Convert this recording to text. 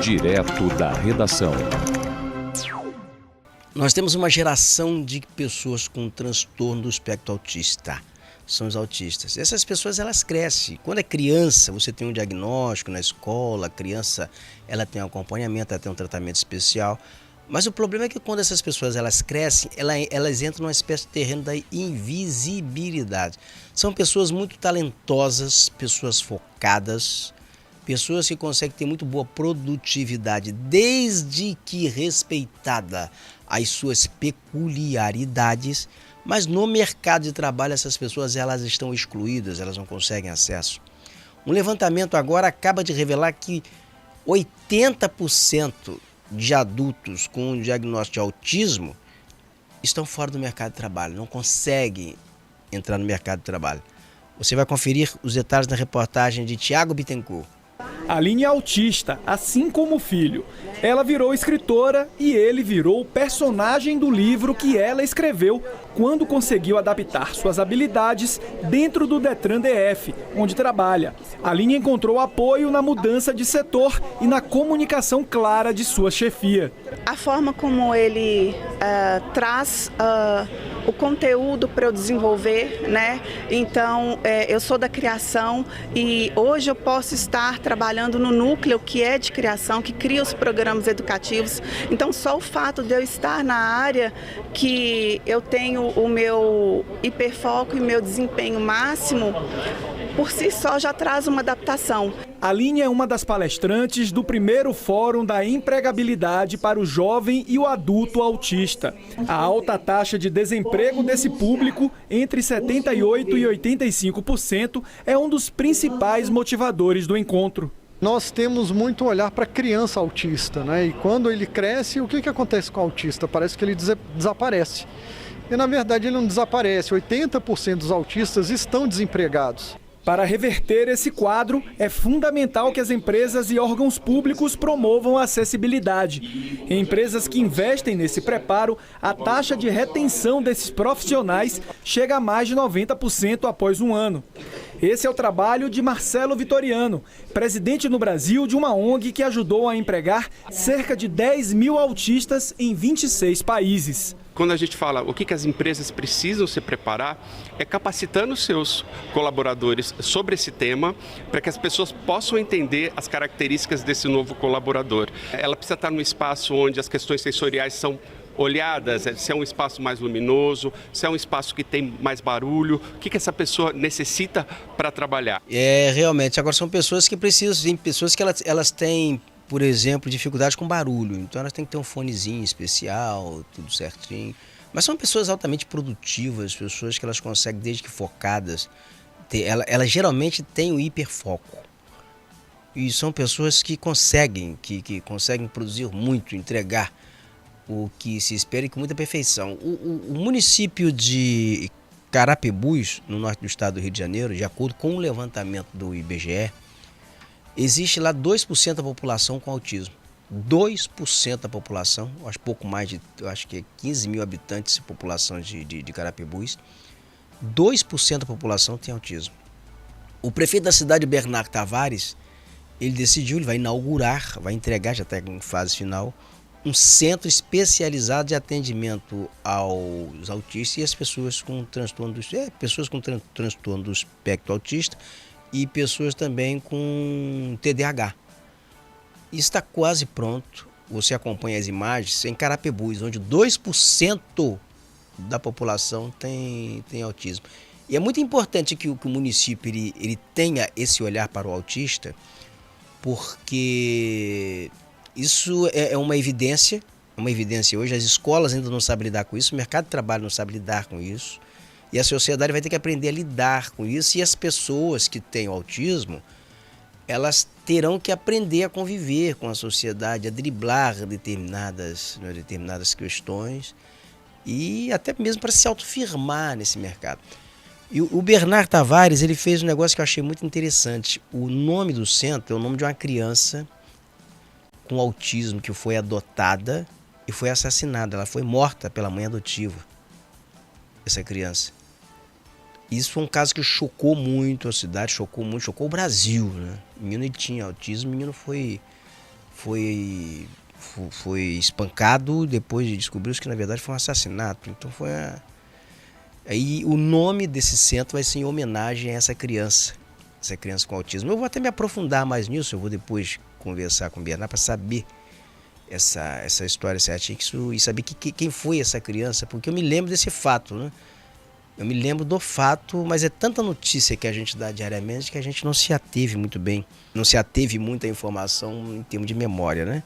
Direto da redação. Nós temos uma geração de pessoas com transtorno do espectro autista. São os autistas. Essas pessoas, elas crescem. Quando é criança, você tem um diagnóstico na escola, a criança ela tem um acompanhamento, ela tem um tratamento especial. Mas o problema é que quando essas pessoas elas crescem, elas entram numa espécie de terreno da invisibilidade. São pessoas muito talentosas, pessoas focadas, pessoas que conseguem ter muito boa produtividade, desde que respeitada as suas peculiaridades, mas no mercado de trabalho essas pessoas elas estão excluídas, elas não conseguem acesso. Um levantamento agora acaba de revelar que 80% de adultos com um diagnóstico de autismo estão fora do mercado de trabalho, não conseguem entrar no mercado de trabalho. Você vai conferir os detalhes na reportagem de Tiago Bittencourt. Aline é autista, assim como o filho. Ela virou escritora e ele virou o personagem do livro que ela escreveu quando conseguiu adaptar suas habilidades dentro do Detran DF, onde trabalha. Aline encontrou apoio na mudança de setor e na comunicação clara de sua chefia. A forma como ele traz o conteúdo para eu desenvolver, né? Então, eu sou da criação e hoje eu posso estar trabalhando no núcleo que é de criação, que cria os programas educativos. Então, só o fato de eu estar na área que eu tenho o meu hiperfoco e meu desempenho máximo, por si só já traz uma adaptação. Aline é uma das palestrantes do primeiro Fórum da Empregabilidade para o Jovem e o Adulto Autista. A alta taxa de desemprego desse público, entre 78% e 85%, é um dos principais motivadores do encontro. Nós temos muito olhar para a criança autista, né? E quando ele cresce, o que acontece com o autista? Parece que ele desaparece. E na verdade ele não desaparece, 80% dos autistas estão desempregados. Para reverter esse quadro, é fundamental que as empresas e órgãos públicos promovam a acessibilidade. Em empresas que investem nesse preparo, a taxa de retenção desses profissionais chega a mais de 90% após um ano. Esse é o trabalho de Marcelo Vitoriano, presidente no Brasil de uma ONG que ajudou a empregar cerca de 10 mil autistas em 26 países. Quando a gente fala o que as empresas precisam se preparar, é capacitando seus colaboradores sobre esse tema, para que as pessoas possam entender as características desse novo colaborador. Ela precisa estar num espaço onde as questões sensoriais são olhadas, se é um espaço mais luminoso, se é um espaço que tem mais barulho, o que essa pessoa necessita para trabalhar. Realmente, agora são pessoas que precisam, tem pessoas que elas têm, por exemplo, dificuldade com barulho, então elas têm que ter um fonezinho especial, tudo certinho. Mas são pessoas altamente produtivas, pessoas que elas conseguem, desde que focadas, elas geralmente têm o hiperfoco. E são pessoas que conseguem produzir muito, entregar o que se espera e com muita perfeição. O município de Carapebus, no norte do estado do Rio de Janeiro, de acordo com o levantamento do IBGE, existe lá 2% da população com autismo. 2% da população, pouco mais de, acho que é 15 mil habitantes, população de Carapebus. 2% da população tem autismo. O prefeito da cidade, Bernardo Tavares, ele decidiu, ele vai inaugurar, vai entregar, já está em fase final, um centro especializado de atendimento aos autistas e as pessoas com transtorno do espectro autista e pessoas também com TDAH. Isso está quase pronto. Você acompanha as imagens em Carapebus, onde 2% da população tem autismo. E é muito importante que o município ele tenha esse olhar para o autista, porque isso é uma evidência hoje. As escolas ainda não sabem lidar com isso, o mercado de trabalho não sabe lidar com isso, e a sociedade vai ter que aprender a lidar com isso, e as pessoas que têm autismo, elas terão que aprender a conviver com a sociedade, a driblar determinadas questões, e até mesmo para se autofirmar nesse mercado. E o Bernardo Tavares, ele fez um negócio que eu achei muito interessante. O nome do centro é o nome de uma criança com autismo que foi adotada e foi assassinada. Ela foi morta pela mãe adotiva, essa criança. Isso foi um caso que chocou muito a cidade, chocou o Brasil, né? O menino ele tinha autismo, o menino foi foi espancado, depois descobriu-se que na verdade foi um assassinato. Então aí o nome desse centro vai ser em homenagem a essa criança com autismo. Eu vou até me aprofundar mais nisso, eu vou depois conversar com o Bernardo para saber essa história certinha e saber quem foi essa criança, porque eu me lembro desse fato, né? Eu me lembro do fato, mas é tanta notícia que a gente dá diariamente que a gente não se ateve muito bem, não se ateve muita informação em termos de memória, né?